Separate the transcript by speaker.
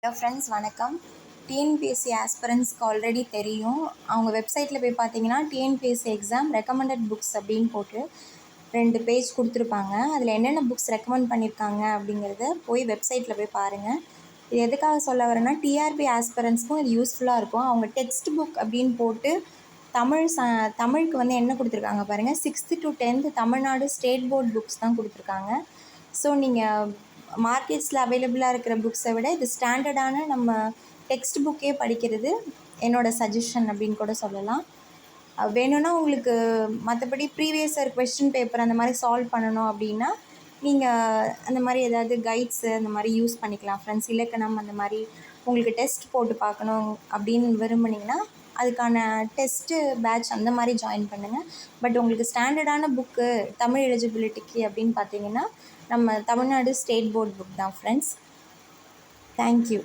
Speaker 1: Hello friends, வணக்கம். TNPSC ஆஸ்பிரண்ட்ஸ்க்கு already தெரியும். அவங்க வெப்சைட்டில் போய் பார்த்தீங்கன்னா டிஎன்பிஎஸ்சி எக்ஸாம் ரெக்கமெண்டட் புக்ஸ் அப்படின்னு போட்டு 2 பேஜ் கொடுத்துருப்பாங்க. அதில் என்னென்ன புக்ஸ் ரெக்கமெண்ட் பண்ணியிருக்காங்க அப்படிங்கிறத போய் வெப்சைட்டில் போய் பாருங்கள். இது எதுக்காக சொல்ல வரேன்னா, டிஆர்பி ஆஸ்பிரண்ட்ஸ்க்கும் இது யூஸ்ஃபுல்லாக இருக்கும். அவங்க டெக்ஸ்ட் புக் அப்படின்னு போட்டு தமிழுக்கு வந்து என்ன கொடுத்துருக்காங்க பாருங்கள், 6th to 10th Tamil Nadu state board books தான் கொடுத்துருக்காங்க. ஸோ நீங்கள் மார்க்கெட்ஸில் அவைலபிளாக இருக்கிற புக்ஸை விட இது ஸ்டாண்டர்டான நம்ம டெக்ஸ்ட் புக்கே படிக்கிறது என்னோடய சஜஷன் அப்படின்னு கூட சொல்லலாம். வேணும்னா உங்களுக்கு மற்றபடி ப்ரீவியஸ் இயர் கொஸ்டின் பேப்பர் அந்த மாதிரி சால்வ் பண்ணணும் அப்படின்னா நீங்கள் அந்த மாதிரி ஏதாவது கைட்ஸு அந்த மாதிரி யூஸ் பண்ணிக்கலாம் ஃப்ரெண்ட்ஸ். இலக்கணம் அந்த மாதிரி உங்களுக்கு டெஸ்ட் போட்டு பார்க்கணும் அப்படின்னு விரும்புனீங்கன்னா அதுக்கான டெஸ்ட்டு பேட்ச் அந்த மாதிரி ஜாயின் பண்ணுங்கள். பட் உங்களுக்கு ஸ்டாண்டர்டான புக்கு தமிழ் எலிஜிபிலிட்டிக்கு அப்படின்னு பார்த்தீங்கன்னா நம்ம தமிழ்நாடு ஸ்டேட் போர்ட் புக் தான் ஃப்ரெண்ட்ஸ். தேங்க்யூ.